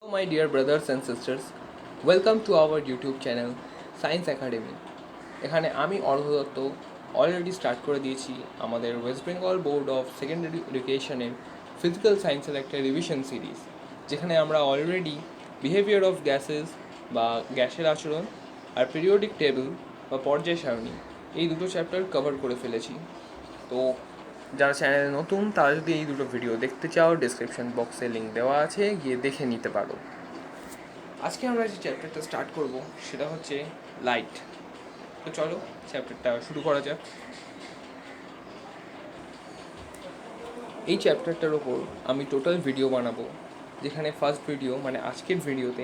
My dear brothers and sisters, welcome to our YouTube channel Science Academy. এখানে আমি অর্ঘ্য Dutta already start করে দিয়েছি আমাদের West Bengal board of secondary এডুকেশনের ফিজিক্যাল সায়েন্সের একটা রিভিশন সিরিজ, যেখানে আমরা অলরেডি বিহেভিয়ার অফ গ্যাসেস বা গ্যাসের আচরণ আর পিরিয়ডিক টেবিল বা পর্যায় সারণী এই দুটো চ্যাপ্টার কভার করে ফেলেছি। তো যারা চ্যানেলে নতুন তারা যদি এই দুটো ভিডিও দেখতে চাও, ডিসক্রিপশন বক্সে লিঙ্ক দেওয়া আছে, গিয়ে দেখে নিতে পারো। আজকে আমরা যে চ্যাপ্টারটা স্টার্ট করব সেটা হচ্ছে লাইট। তো চলো চ্যাপ্টারটা শুরু করা যাক। এই চ্যাপ্টারটার ওপর আমি টোটাল ভিডিও বানাবো, যেখানে ফার্স্ট ভিডিও মানে আজকের ভিডিওতে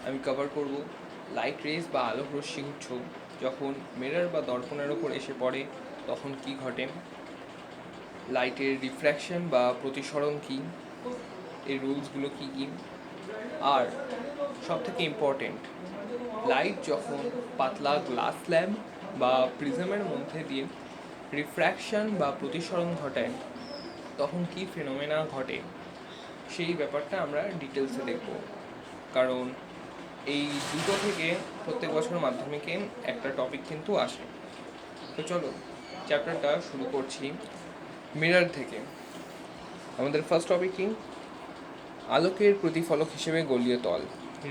আমি কভার করব লাইট রেজ বা আলোক রশ্মিগুচ্ছ যখন মিরর বা দর্পণের ওপর এসে পড়ে তখন কি ঘটে, লাইটের রিফ্র্যাকশন বা প্রতিসরণ কী, এর রুলসগুলো কী কী, আর সবথেকে ইম্পর্টেন্ট লাইট যখন পাতলা গ্লাস ল্যাম্প বা প্রিজমের মধ্যে দিয়ে রিফ্র্যাকশন বা প্রতিসরণ ঘটায় তখন কী ফেনোমেনা ঘটে, সেই ব্যাপারটা আমরা ডিটেলসে দেখব। কারণ এই দুটো থেকে প্রত্যেক বছর মাধ্যমিকে একটা টপিক কিন্তু আসে। তো চলো চ্যাপ্টারটা শুরু করছি মিরর থেকে। আমাদের ফার্স্ট টপিক কি? আলোকের প্রতিফলক হিসেবে গলীয় তল,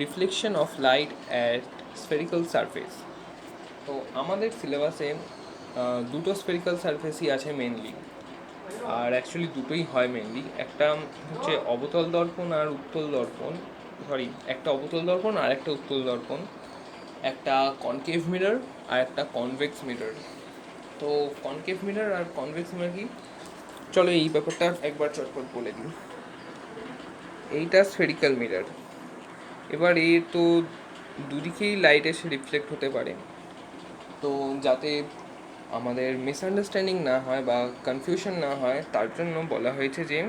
reflection of light at spherical surface. তো আমাদের সিলেবাসে দুটো স্ফেরিক্যাল সারফেসই আছে মেনলি, আর অ্যাকচুয়ালি দুটোই হয় মেনলি। একটা হচ্ছে অবতল দর্পণ আর উত্তল দর্পণ, একটা অবতল দর্পণ আর একটা উত্তল দর্পণ, একটা কনকেভ মিরর আর একটা কনভেক্স মিরর। তো কনকেভ মিরর আর কনভেক্স মিরর কি, চলো এই ব্যাপারটা একবার চটপট বলে দিই। এইটা স্ফেরিক্যাল মিরর। এবার এ তো দুদিকেই লাইট এসে রিফ্লেক্ট হতে পারে, তো যাতে আমাদের মিসআন্ডারস্ট্যান্ডিং না হয় বা কনফিউশন না হয় তার জন্য বলা হয়েছে যে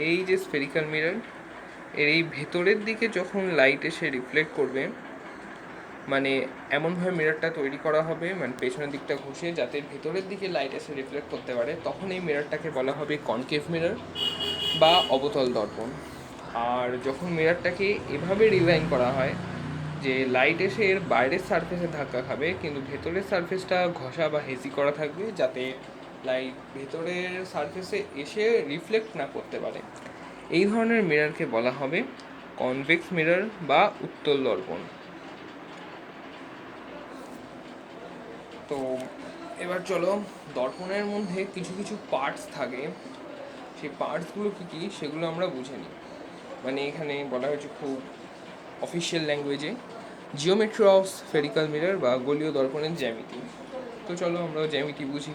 এই যে স্ফেরিক্যাল মিরর, এর এই ভেতরের দিকে যখন লাইট এসে রিফ্লেক্ট করবে, মানে এমনভাবে মিররটা তৈরি করা হবে, মানে পেছনের দিকটা ঘষে যাতে ভেতরের দিকে লাইট এসে রিফ্লেক্ট করতে পারে, তখন এই মিররটাকে বলা হবে কনকেভ মিরর বা অবতল দর্পণ। আর যখন মিররটাকে এভাবে ডিজাইন করা হয় যে লাইট এসে এর বাইরের সারফেসে ধাক্কা খাবে কিন্তু ভেতরের সারফেসটা ঘষা বা হেজি করা থাকবে, যাতে লাইট ভেতরের সারফেসে এসে রিফ্লেক্ট না করতে পারে, এই ধরনের মিররকে বলা হবে কনভেক্স মিরর বা উত্তল দর্পণ। তো এবার চলো, দর্পণের মধ্যে কিছু কিছু পার্টস থাকে, সেই পার্টসগুলো কী কী সেগুলো আমরা বুঝে নিই। মানে এখানে বলা হয়েছে খুব অফিসিয়াল ল্যাঙ্গুয়েজে জিওমেট্রি অফ স্ফেরিক্যাল মিরর বা গোলীয় দর্পণের জ্যামিতি। তো চলো আমরা জ্যামিতি বুঝি।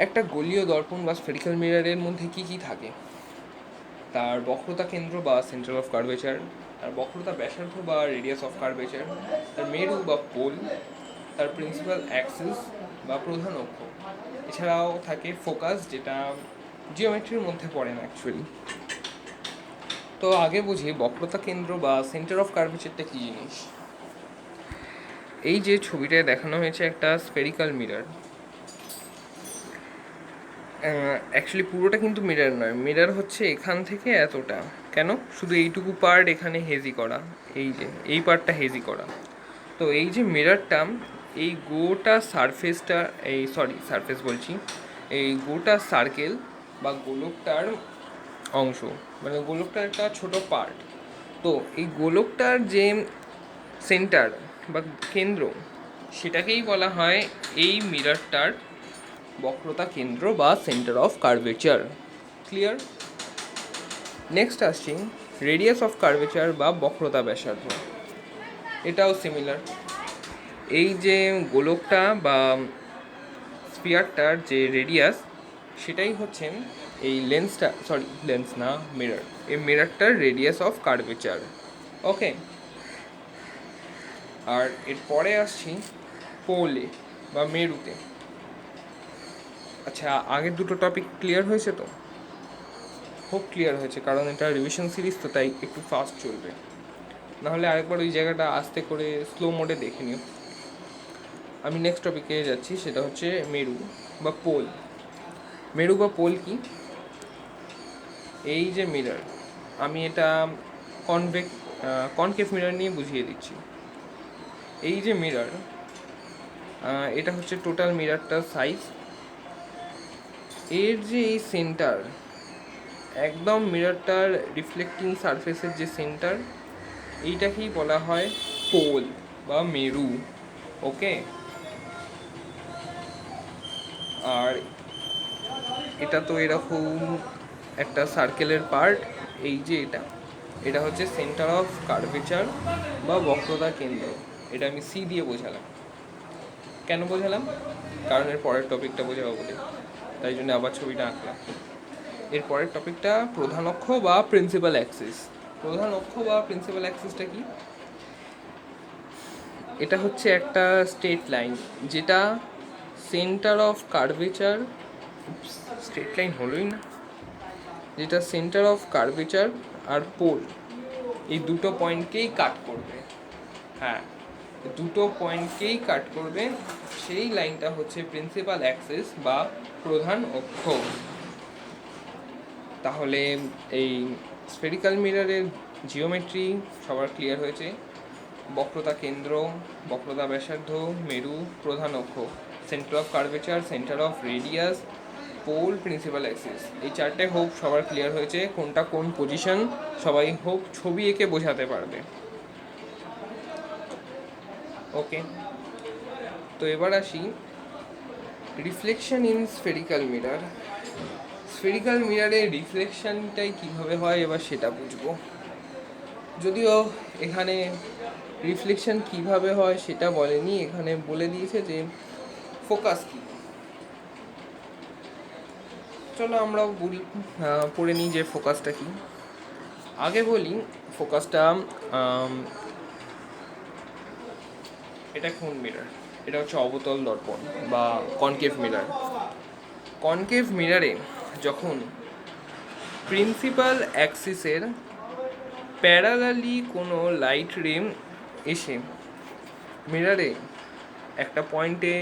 একটা গোলীয় দর্পণ বা স্ফেরিক্যাল মিররের মধ্যে কী কী থাকে? তার বক্রতা কেন্দ্র বা সেন্টার অফ কার্ভেচার, তার বক্রতা ব্যাসার্ধ বা রেডিয়াস অফ কার্ভেচার, তার মেরু বা পোল, তার প্রিন্সিপাল অ্যাক্সিস বা প্রধান অক্ষ, এছাড়াও থাকে ফোকাস, যেটা জিওমেট্রির মধ্যে পড়ে না অ্যাকচুয়ালি। তো আগে বুঝি বক্রতা কেন্দ্র বা সেন্টার অফ কার্ভেচারটা কী জিনিস। এই যে ছবিটায় দেখানো হয়েছে একটা স্ফেরিক্যাল মিরর, অ্যাকচুয়ালি পুরোটা কিন্তু মিরর নয়, মিরর হচ্ছে এখান থেকে এতটা, কেন শুধু এইটুকু পার্ট এখানে হেজি করা, এই যে এই পার্টটা হেজি করা। তো এই যে মিররটা, এই গোটা সারফেসটা, সারফেস বলছি, এই গোটা সার্কেল বা গোলকটার অংশ, মানে গোলকটার একটা ছোট পার্ট। তো এই গোলকটার যে সেন্টার বা কেন্দ্র, সেটাকেই বলা হয় এই মিররটার বক্রতা কেন্দ্র বা centre of curvature. Clear? Next আসছি রেডিয়াস অফ কার্ভেচার বা বক্রতা ব্যাসার্ধ। এটাও সিমিলার, এই যে গোলকটা বা স্পিয়ারটার যে রেডিয়াস, সেটাই হচ্ছে এই মিরর, এই মিররটার রেডিয়াস অফ কার্ভেচার। ওকে, আর এরপরে আসছি পোলে বা মেরুতে। আচ্ছা, আগের দুটো টপিক ক্লিয়ার হয়েছে তো? খুব ক্লিয়ার হয়েছে, কারণ এটা রিভিশন সিরিজ তো তাই একটু ফাস্ট চলবে, নাহলে আরেকবার ওই জায়গাটা আস্তে করে স্লো মোডে দেখে নিও। আমি নেক্সট টপিকে যাচ্ছি, সেটা হচ্ছে মেরু বা পোল। মেরু বা পোল কি? এই যে মিরর, আমি এটা কনকেভ মিরর নিয়ে বুঝিয়ে দিচ্ছি। এই যে মিরর, এটা হচ্ছে টোটাল মিররটার সাইজ। এর যে এই সেন্টার, একদম মিররটার রিফ্লেক্টিং সারফেসের যে সেন্টার, এইটাকেই বলা হয় পোল বা মেরু। ওকে, আর এটা তো এরকম একটা সার্কেলের পার্ট। এই যে এটা হচ্ছে সেন্টার অফ কার্ভেচার বা বক্রতা কেন্দ্র। এটা আমি সি দিয়ে বোঝালাম। কেন বোঝালাম? কারণ এর পরের টপিকটা বোঝাবো বলে, তাই জন্য আবার ছবিটা আঁকলাম। এর পরের টপিকটা প্রধান অক্ষ বা প্রিন্সিপাল অ্যাক্সিস। প্রধান অক্ষ বা প্রিন্সিপাল অ্যাক্সিসটা কি? এটা হচ্ছে একটা স্ট্রেট লাইন যেটা center of curvature, straight line হলোই না, যেটা সেন্টার অফ কার্ভেচার আর পোল এই দুটো পয়েন্টকেই কাট করবে। হ্যাঁ, দুটো পয়েন্টকেই কাট করবে, সেই লাইনটা হচ্ছে প্রিন্সিপাল অ্যাক্সিস বা প্রধান অক্ষ। তাহলে এই স্ফেরিক্যাল মিররের জিওমেট্রি সবার ক্লিয়ার হয়েছে। বক্রতা কেন্দ্র, বক্রতা ব্যাসার্ধ, মেরু, প্রধান অক্ষ, center of curvature, centre of radius, pole, principal axis, এই চারটে হোপ সবার ক্লিয়ার হয়েছে। কোনটা কোন পজিশন সবাই হোপ ছবি এঁকে বোঝাতে পারবে। ওকে, তো এবার আসি reflection in spherical mirror. Spherical মিররের রিফ্লেকশনটাই কীভাবে হয় এবার সেটা বুঝবো। যদিও এখানে রিফ্লেকশন কিভাবে হয় সেটা বলেনি, এখানে বলে দিয়েছে যে ফোকাস কি। চলো আমরা পড়ে নিই যে ফোকাসটা কি। আগে বলি ফোকাসটা, এটা কোন মিরর? এটা হচ্ছে অবতল দর্পণ বা কনকেভ মিরর। কনকেভ মিররে যখন প্রিন্সিপাল অ্যাক্সিসের প্যারালালি কোনো লাইট রে এসে মিররে একটা পয়েন্টে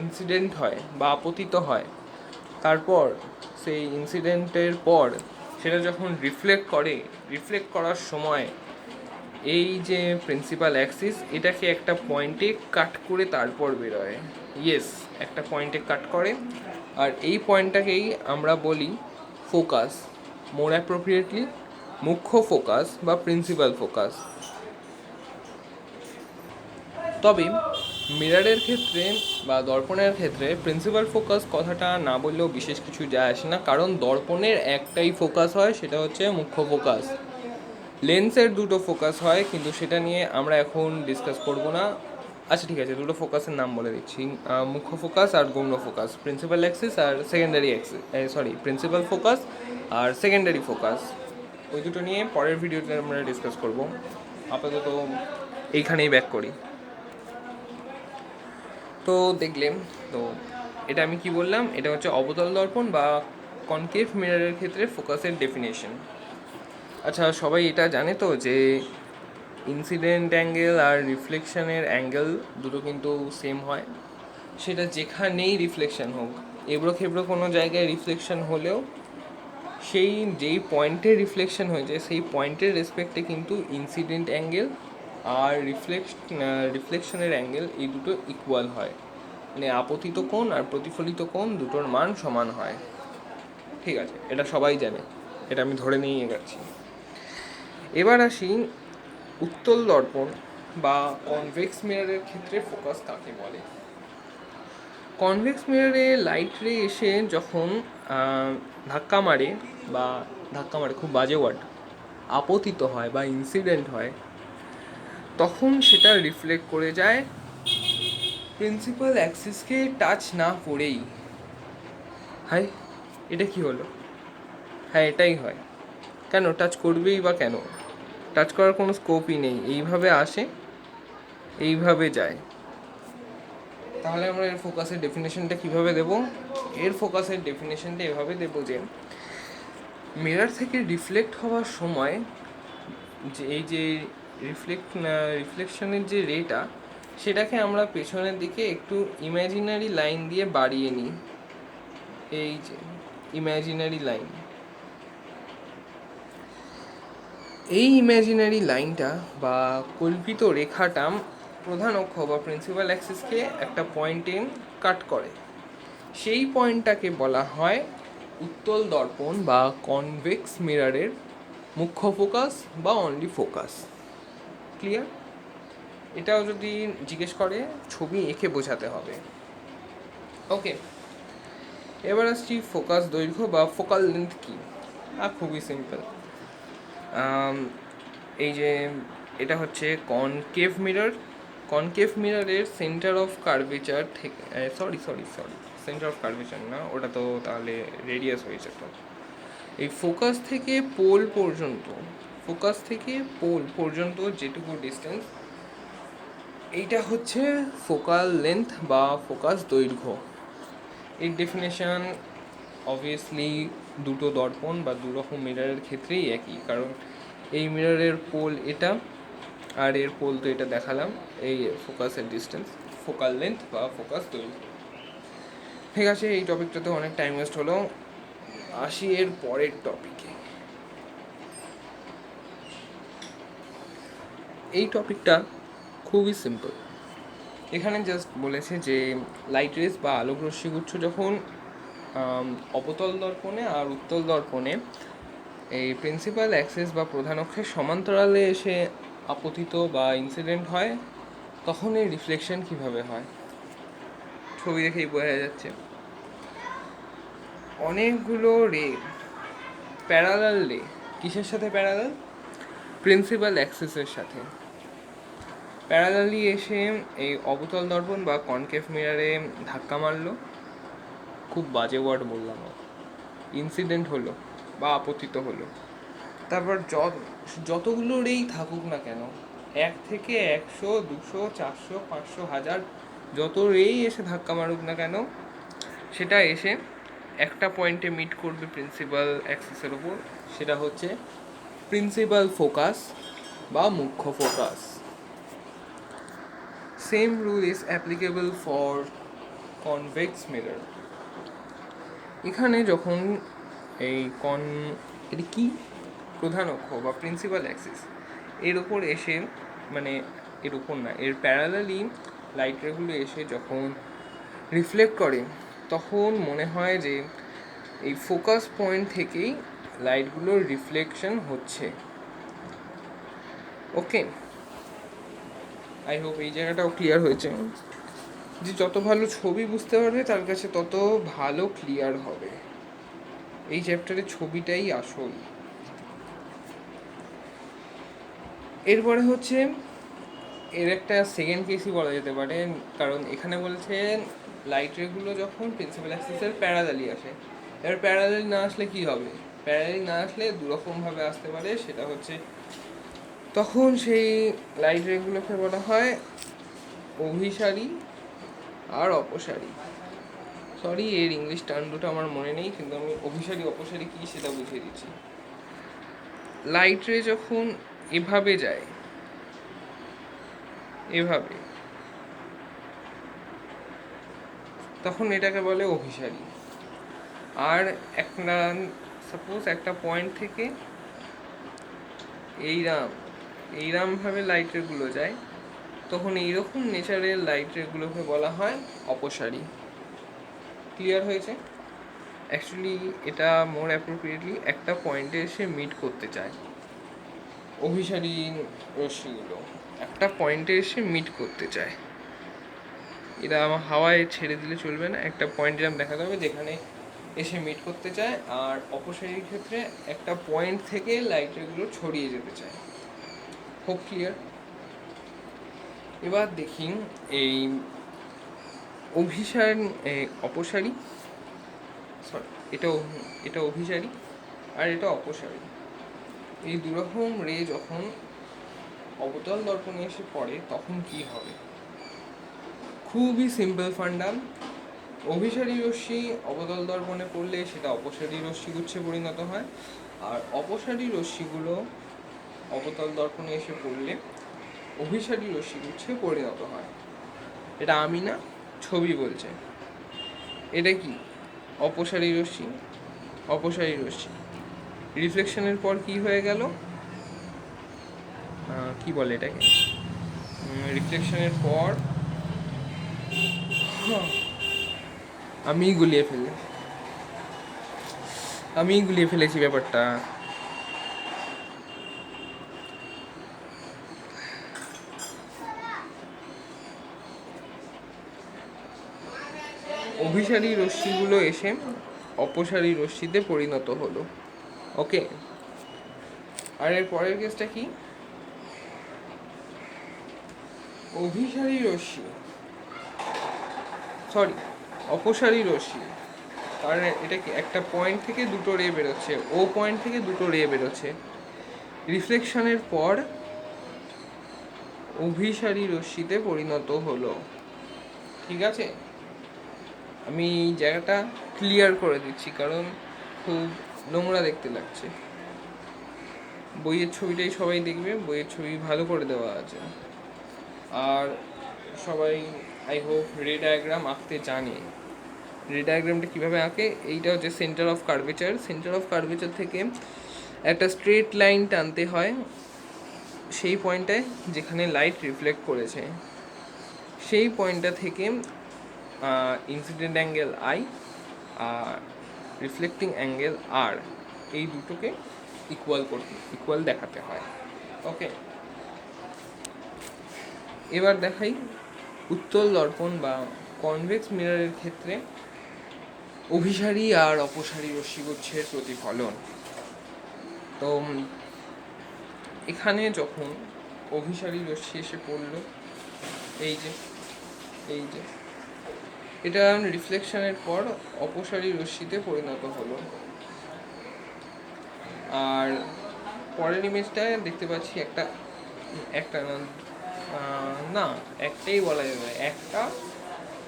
ইনসিডেন্ট হয় বা আপতিত হয়, তারপর সেই ইনসিডেন্টের পর সেটা যখন রিফ্লেক্ট করার সময় এই যে প্রিন্সিপাল অ্যাক্সিস এটাকে একটা পয়েন্টে কাট করে তারপর বেরোয়। একটা পয়েন্টে কাট করে, আর এই পয়েন্টটাকেই আমরা বলি ফোকাস, মোর অ্যাপ্রোপ্রিয়েটলি মুখ্য ফোকাস বা প্রিন্সিপাল ফোকাস। তবে মিররের ক্ষেত্রে বা দর্পণের ক্ষেত্রে প্রিন্সিপাল ফোকাস কথাটা না বললেও বিশেষ কিছু যায় আসে না, কারণ দর্পণের একটাই ফোকাস হয়, সেটা হচ্ছে মুখ্য ফোকাস। লেন্সের দুটো ফোকাস হয়, কিন্তু সেটা নিয়ে আমরা এখন ডিসকাস করব না। আচ্ছা ঠিক আছে, দুটো ফোকাসের নাম বলে দিচ্ছি, মুখ্য ফোকাস আর গৌণ ফোকাস, প্রিন্সিপাল অ্যাক্সিস আর সেকেন্ডারি অ্যাক্সিস, প্রিন্সিপাল ফোকাস আর সেকেন্ডারি ফোকাস। ওই দুটো নিয়ে পরের ভিডিওতে আমরা ডিসকাস করব। আপাতত এইখানেই ব্যাক করি। তো দেখলেন তো, এটা আমি কি বললাম, এটা হচ্ছে অবতল দর্পণ বা কনকেভ মিররের ক্ষেত্রে ফোকাসের ডেফিনেশন। আচ্ছা, সবাই এটা জানে তো যে ইনসিডেন্ট অ্যাঙ্গেল আর রিফ্লেকশনের অ্যাঙ্গেল দুটো কিন্তু সেম হয়, সেটা যেখানেই রিফ্লেকশন হোক। এবড়ো খেবড়ো কোনো জায়গায় রিফ্লেকশন হলেও সেই যেই পয়েন্টে রিফ্লেকশন হয়েছে সেই পয়েন্টের রেসপেক্টে কিন্তু ইনসিডেন্ট অ্যাঙ্গেল আর রিফ্লেকশনের অ্যাঙ্গেল এই দুটো ইকুয়াল হয়, মানে আপতিত কোণ আর প্রতিফলিত কোণ দুটোর মান সমান হয়। ঠিক আছে, এটা সবাই জানে, এটা আমি ধরে নিয়ে গেছি। এবার আসি উত্তল দর্পণ বা কনভেক্স মিররের ক্ষেত্রে ফোকাস কাকে বলে। কনভেক্স মিররে লাইট রে এসে যখন ধাক্কা মারে খুব বাজে ওয়ার্ড, আপতিত হয় বা ইনসিডেন্ট হয়, তখন সেটা রিফ্লেক্ট করে যায় প্রিন্সিপাল অ্যাক্সিসকে টাচ না করেই। হাই, এটা কি হলো? হ্যাঁ, এটাই হয়। কেন টাচ করবেই বা কেন? টাচ করার কোনো স্কোপই নেই, এইভাবে আসে এইভাবে যায়। তাহলে আমরা এর ফোকাসের ডেফিনেশনটা কীভাবে দেব? এর ফোকাসের ডেফিনেশনটা এভাবে দেব যে মিরর থেকে রিফ্লেক্ট হওয়ার সময় যে এই যে রিফ্লেকশনের যে রেটা, সেটাকে আমরা পেছনের দিকে একটু ইমাজিনারি লাইন দিয়ে বাড়িয়ে নিই। এই যে ইমাজিনারি লাইন, এই ইমাজিনারি লাইনটা বা কল্পিত রেখাটা প্রধান অক্ষ বা প্রিন্সিপাল অ্যাক্সিসকে একটা পয়েন্টে কাট করে। সেই পয়েন্টটাকে বলা হয় উত্তল দর্পণ বা কনভেক্স মিররের মুখ্য ফোকাস বা অনলি ফোকাস। ক্লিয়ার? এটাও যদি জিজ্ঞেস করে ছবি এঁকে বোঝাতে হবে। ওকে, এবার আসছি ফোকাস দৈর্ঘ্য বা ফোকাল লেন্থ কী। খুবই সিম্পল। এই যে এটা হচ্ছে কনকেভ মিরর। কনকেভ মিররের সেন্টার অফ কার্ভেচার থেকে সরি সেন্টার অফ কার্ভেচার না, ওটা তো তাহলে রেডিয়াস হয়েছে। তো এই ফোকাস থেকে পোল পর্যন্ত যেটুকু ডিস্টেন্স, এইটা হচ্ছে ফোকাল লেন্থ বা ফোকাস দৈর্ঘ্য। এর ডেফিনেশন অবভিয়াসলি দুটো দর্পণ বা দুরকম মিররের ক্ষেত্রেই একই, কারণ এই মিররের পোল এটা আর এর পোল তো এটা দেখালাম। এই ফোকাসের ডিস্টেন্স ফোকাল লেন্থ বা ফোকাস দৈর্ঘ্য। ঠিক আছে, এই টপিকটাতে অনেক টাইম ওয়েস্ট হলো, আসি এর পরের টপিকে। এই টপিকটা খুবই সিম্পল। এখানে জাস্ট বলেছে যে লাইট রেস বা আলোক রশ্মিগুচ্ছ যখন অবতল দর্পণে আর উত্তল দর্পণে এই প্রিন্সিপাল অ্যাক্সিস বা প্রধান অক্ষের সমান্তরালে এসে আপতিত বা ইনসিডেন্ট হয়, তখন এই রিফ্লেকশন কীভাবে হয় ছবি দেখেই বোঝা যাচ্ছে। অনেকগুলো রে প্যারালাল রে, কিসের সাথে প্যারালাল? প্রিন্সিপাল অ্যাক্সিসের সাথে প্যারালালি এসে এই অবতল দর্পণ বা কনকেভ মিররে ধাক্কা মারলো, খুব বাজে ওয়ার্ড বললাম, ইনসিডেন্ট হলো বা আপতিত হলো। তারপর যতগুলো রেই থাকুক না কেন, 1 থেকে 100, 200, 400, 500, 1000 যত রেই এসে ধাক্কা মারুক না কেন, সেটা এসে একটা পয়েন্টে মিট করবে প্রিন্সিপাল অ্যাক্সিসের ওপর, সেটা হচ্ছে প্রিন্সিপাল ফোকাস বা মুখ্য focus. Same rule is applicable for convex mirror. এখানে যখন এই এটি কি প্রধান অক্ষ বা প্রিন্সিপাল অ্যাক্সিস এর ওপর এসে, মানে এর ওপর না, এর প্যারালালি লাইট রেগুলো এসে যখন রিফ্লেক্ট করে, তখন মনে হয় যে এই ফোকাস পয়েন্ট থেকেই লাইটগুলোর রিফ্লেকশন হচ্ছে। ওকে, আই হোপ এই জায়গাটাও ক্লিয়ার হয়েছে, যে যত ভালো ছবি বুঝতে পারবে তার কাছে তত ভালো ক্লিয়ার হবে। এই চ্যাপ্টারের ছবিটাই আসল। এরপরে হচ্ছে এর একটা সেকেন্ড কেসই বলা যেতে পারে, কারণ এখানে বলছে লাইট রেগুলো যখন প্রিন্সিপাল অ্যাক্সিসের প্যারালালি আসে। এবার প্যারালালি না আসলে কি হবে? প্যারালালি না আসলে দুরকমভাবে আসতে পারে, সেটা হচ্ছে তখন সেই লাইট রেগুলোকে বলা হয় অভিসারী আর অপসারী। সরি, এর ইংলিশ টার্ম দুটো আমার মনে নেই, কিন্তু আমি অভিসারী অপসারী কী সেটা বুঝিয়ে দিচ্ছি। লাইট রে যখন এভাবে যায়, এভাবে, তখন এটাকে বলে অভিসারী। আর একটা সাপোজ একটা পয়েন্ট থেকে এইরামভাবে লাইট রেগুলো যায়, তখন এইরকম নেচারের লাইট রেগুলোকে বলা হয় অপসারী। ক্লিয়ার হয়েছে? অ্যাকচুয়ালি এটা মোর অ্যাপ্রোপ্রিয়েটলি একটা পয়েন্টে এসে মিট করতে চায়, অভিসারী রশ্মিগুলো একটা পয়েন্টে এসে মিট করতে চায়। এরা আমার হাওয়ায় ছেড়ে দিলে চলবে না, একটা পয়েন্ট এরকম দেখাতে হবে যেখানে এসে মিট করতে চায়, আর অপসারীর ক্ষেত্রে একটা পয়েন্ট থেকে লাইট রেগুলো ছড়িয়ে যেতে চায়। খুব ক্লিয়ার? এবার দেখি এই অপসারী, সরি, এটা অভিসারী আর এটা অপসারী। এই দুরকম রে যখন অবতল দর্পণে এসে পড়ে তখন কি হবে? খুবই সিম্পল ফান্ডা। অভিসারী রশ্মি অবতল দর্পণে পড়লে সেটা অপসারী রশ্মিগুচ্ছে পরিণত হয়, আর অপসারী রশ্মিগুলো অবতল দর্পণে এসে পড়লে অভিসারী রশ্মিগুচ্ছে পরিণত হয়। এটা আমি না, ছবি বলছে। এটা কি? অপসারী রশ্মি রিফ্লেকশনের পর কি হয়ে গেল? কি বলে এটাকে, রিফ্লেকশনের পর আমি গুলিয়ে ফেলেছি ব্যাপারটা। অভিসারী রশ্মিগুলো এসে অপসারী রশ্মিতে পরিণত হলো। ওকে, আর এর পরের কেসটা কি, অপসারী রশ্মি, কারণ এটা কি একটা পয়েন্ট থেকে দুটো রে বেরোচ্ছে, ও পয়েন্ট থেকে দুটো রে বেরোচ্ছে, রিফ্লেকশনের পর অভিসারী রশ্মিতে পরিণত হলো। ঠিক আছে, আমি এই জায়গাটা ক্লিয়ার করে দিচ্ছি কারণ খুব নোংরা দেখতে লাগছে। বইয়ের ছবিটাই সবাই দেখবে, বইয়ের ছবি ভালো করে দেওয়া আছে। আর সবাই আই হোপ রে ডায়াগ্রাম আঁকতে জানে। রে ডায়াগ্রামটা কীভাবে আঁকে, এইটা হচ্ছে সেন্টার অফ কার্ভেচার থেকে একটা স্ট্রেট লাইন টানতে হয় সেই পয়েন্টটায় যেখানে লাইট রিফ্লেক্ট করেছে, সেই পয়েন্টটা থেকে ইনসিডেন্ট অ্যাঙ্গেল আই আর রিফ্লেক্টিং অ্যাঙ্গেল আর, এই দুটোকে ইকুয়াল দেখাতে হয়। ওকে, এবার দেখাই উত্তল দর্পণ বা কনভেক্স মিররের ক্ষেত্রে অভিসারী আর অপসারী রশ্মিগুচ্ছের প্রতিফলন। তো এখানে যখন অভিসারী রশ্মি এসে পড়ল, এই যে এটা রিফ্লেকশনের পর অপসারী রশ্মিতে পরিণত হলো। আর পরের ইমেজটায় দেখতে পাচ্ছি একটা না একটাই বলা যাবে, একটা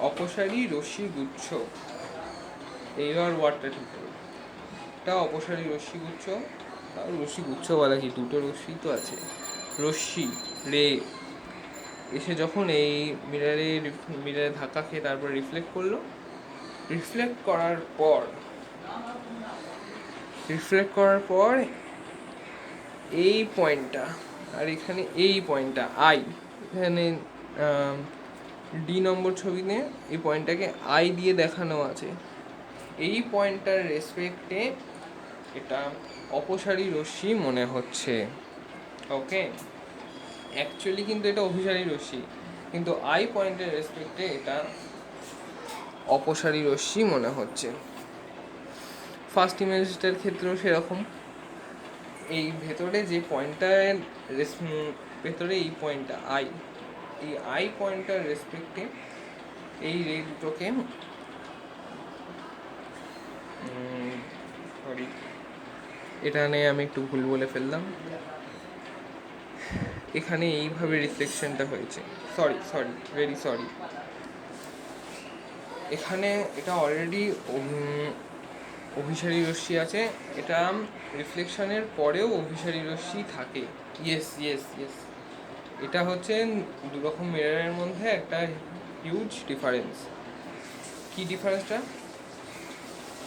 অপসারী রশ্মি গুচ্ছ। এইবার ওয়ার্ডটা ঠিক করো, একটা অপসারী রশ্মি গুচ্ছ বলা কি, দুটো রশ্মি তো আছে, রশ্মি রে এসে যখন এই মিরারে ধাক্কা খেয়ে তারপর রিফ্লেক্ট করলো, রিফ্লেক্ট করার পর এই পয়েন্টটা আর এখানে এই পয়েন্টটা আই, এখানে ডি নম্বর ছবিতে এই পয়েন্টটাকে আই দিয়ে দেখানো আছে। এই পয়েন্টটার রেসপেক্টে এটা অপসারী রশ্মি মনে হচ্ছে। ওকে, অ্যাকচুয়ালি কিন্তু এটা অভিসারী রশ্মি, কিন্তু আই পয়েন্টের রেসপেক্টে এটা অপসারী রশ্মি মনে হচ্ছে। ফার্স্ট ইমেজটার ক্ষেত্রেও সেরকম, এই ভেতরে যে পয়েন্টটার ভেতরে এই পয়েন্টটা এই আই পয়েন্টটার রেসপেক্টে এই রে দুটোকে এখানে আমি একটু ভুল বলে ফেললাম, এখানে এইভাবে রিফ্লেকশনটা হয়েছে, ভেরি সরি। এখানে এটা অলরেডি অভিসারী রশ্মি আছে, এটা রিফ্লেকশনের পরেও অভিসারী রশ্মি থাকে। ইয়েস, এটা হচ্ছে দুরকম মিররের মধ্যে একটা হিউজ ডিফারেন্স। কি ডিফারেন্সটা,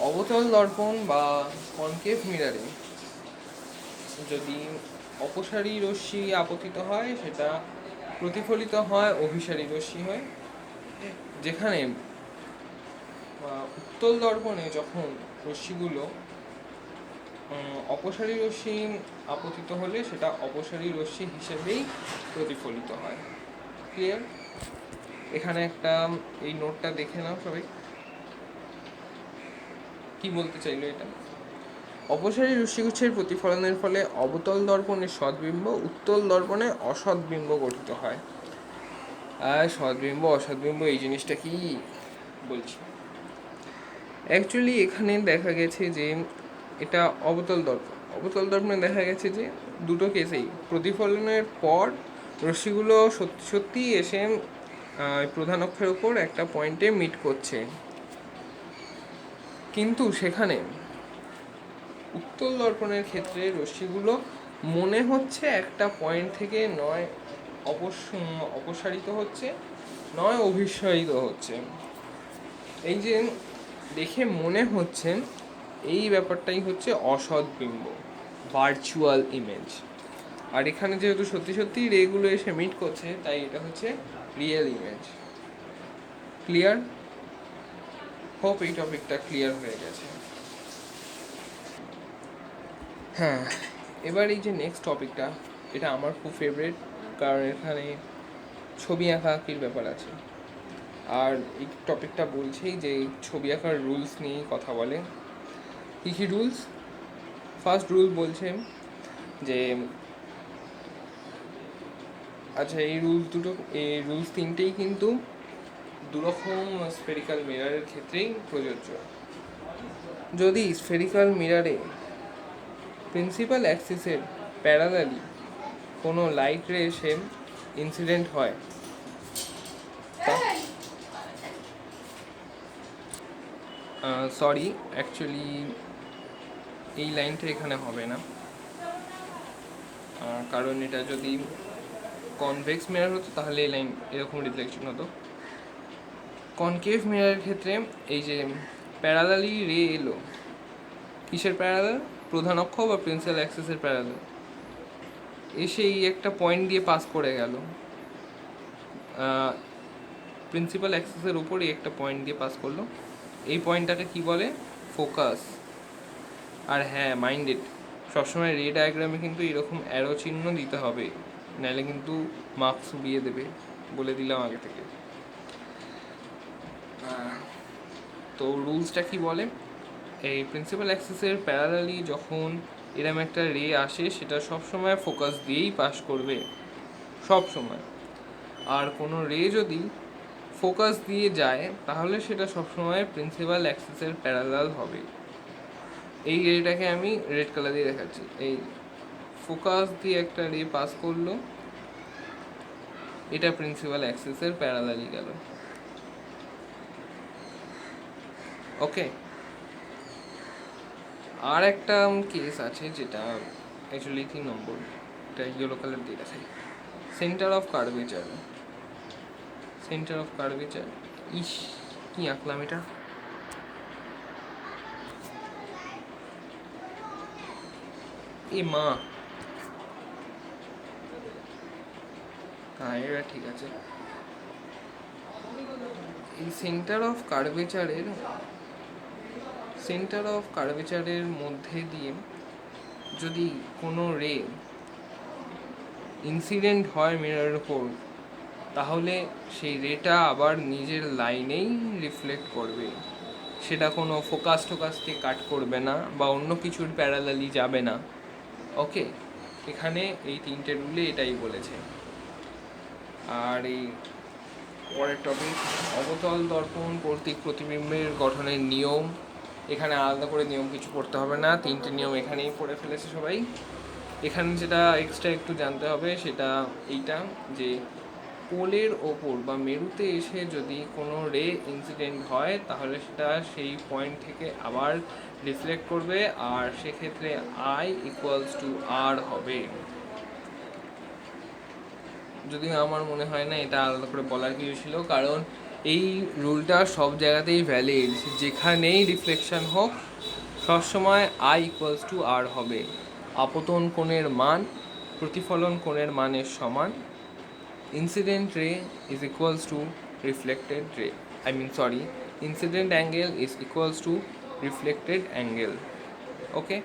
অবতল দর্পণ বা কনকেভ মিররে যদি অপসারী রশ্মি আপতিত হয় সেটা প্রতিফলিত হয় অভিসারী রশ্মি হয়, যেখানে উত্তল দর্পণে যখন রশ্মিগুলো অপসারী রশ্মি আপতিত হলে সেটা অপসারী রশ্মি হিসেবেই প্রতিফলিত হয়। ক্লিয়ার? এখানে একটা এই নোটটা দেখে নাও সবাই, কি বলতে চাইলো এটা। অপসারী রশ্মিগুচ্ছের প্রতিফলনের ফলে অবতল দর্পণে সদ্বিম্ব, উত্তল দর্পণে অসদ্বিম্ব গঠিত হয়। আর সদ্বিম্ব অসদ্বিম্ব এই জিনিসটা কি বলছি, অ্যাকচুয়ালি এখানে দেখা গেছে যে এটা অবতল দর্পণে দেখা গেছে যে দুটো কেসেই প্রতিফলনের পর রশ্মিগুলো সত্যি এসে প্রধান অক্ষের ওপর একটা পয়েন্টে মিট করছে, কিন্তু সেখানে উত্তল দর্পণের ক্ষেত্রে রশ্মিগুলো মনে হচ্ছে একটা পয়েন্ট থেকে নয় অপসারিত হচ্ছে, নয় অভিসারিত হচ্ছে। এই যে দেখে মনে হচ্ছে, এই ব্যাপারটাই হচ্ছে অসদ্বিম্ব, ভার্চুয়াল ইমেজ। আর এখানে যেহেতু সত্যি সত্যি রেগুলো এসে মিট করছে, তাই এটা হচ্ছে রিয়েল ইমেজ। ক্লিয়ার? হোপ এই টপিকটা ক্লিয়ার হয়ে গেছে। হ্যাঁ, এবার এই যে নেক্সট টপিকটা, এটা আমার খুব ফেভারিট, কারণ এখানে ছবি আঁকাআঁকির ব্যাপার আছে। আর এই টপিকটা বলছেই যে ছবি আঁকার রুলস নিয়েই কথা বলে। কী কী রুলস? ফার্স্ট রুল বলছে যে আচ্ছা, এই রুলস তিনটেই কিন্তু দুরকম স্ফেরিক্যাল মিররের ক্ষেত্রেই প্রযোজ্য। যদি স্ফেরিক্যাল মিররে প্রিন্সিপাল অ্যাক্সিসের প্যারালালি কোনো লাইট রে এসে ইনসিডেন্ট হয়, সরি অ্যাকচুয়ালি এই লাইনটা এখানে হবে না, কারণ এটা যদি কনভেক্স মিরর হতো তাহলে এই লাইন এরকম রিফ্লেকশন হতো। কনকেভ মিররের ক্ষেত্রে এই যে প্যারালালি রে এলো, কিসের প্যারালাল? প্রধান অক্ষ বা প্রিন্সিপাল অ্যাক্সিসের প্যারালাল, এসে এই একটা পয়েন্ট দিয়ে পাস করে গেল, প্রিন্সিপাল অ্যাক্সিসের উপরই একটা পয়েন্ট দিয়ে পাস করলো। এই পয়েন্টটাকে কি বলে? ফোকাস। আর হ্যাঁ, মাইন্ডেড, সবসময় রে ডায়াগ্রামে কিন্তু এরকম অ্যারো চিহ্ন দিতে হবে, নাহলে কিন্তু মার্কস উড়িয়ে দেবে, বলে দিলাম আগে থেকে। তো রুলসটা কি বলে? এই প্রিন্সিপাল অ্যাক্সিসের প্যারালালি যখন এরম একটা রে আসে, সেটা সবসময় ফোকাস দিয়েই পাস করবে, সব সময়। আর কোনো রে যদি ফোকাস দিয়ে যায় তাহলে সেটা সবসময় প্রিন্সিপাল অ্যাক্সিসের প্যারালাল হবে। এই রেটাকে আমি রেড কালার দিয়ে দেখাচ্ছি। এই ফোকাস দিয়ে একটা রে পাস করলো, এটা প্রিন্সিপাল অ্যাক্সিসের প্যারালালি গেল। ওকে, আর একটা কেস আছে যেটা অ্যাকচুয়ালি 3 নম্বর, এটা ইয়েলো কালার দিয়ে দেখাই। Centre of curvature. Centre of curvature, ইস কি আঁকলাম এটা! এ মা, হ্যাঁ এবার ঠিক আছে। এই সেন্টার অফ কার্ভেচারের মধ্যে দিয়ে যদি কোনো রে ইনসিডেন্ট হয় মিররের উপর, তাহলে সেই রেটা আবার নিজের লাইনেই রিফ্লেক্ট করবে, সেটা কোনো ফোকাস টোকাসকে কাট করবে না বা অন্য কিছুর প্যারালালি যাবে না। ওকে, এখানে এই 3টে রুলে এটাই বলেছে। আর এই পরের টপিক, অবতল দর্পণ কর্তৃক প্রতিবিম্বের গঠনের নিয়ম। এখানে আলাদা করে নিয়ম কিছু পড়তে হবে না, 3টে নিয়ম এখানেই পড়ে ফেলেছে সবাই। এখানে যেটা এক্সট্রা একটু জানতে হবে সেটা এইটা, যে পোলের ওপর বা মেরুতে এসে যদি কোনো রে ইনসিডেন্ট হয় তাহলে সেটা সেই পয়েন্ট থেকে আবার রিফ্লেক্ট করবে, আর সেক্ষেত্রে I = R হবে। যদিও আমার মনে হয় না এটা আলাদা করে বলার কিছু ছিল, কারণ এই রুলটা সব জায়গাতেই ভ্যালিড, যেখানেই রিফ্লেকশন হোক সবসময় I = R হবে। আপতন কোণের মান প্রতিফলন কোণের মানের সমান। ইনসিডেন্ট রে ইজ ইকুয়ালস টু রিফ্লেক্টেড রে, incident angle is equals to reflected angle. Okay.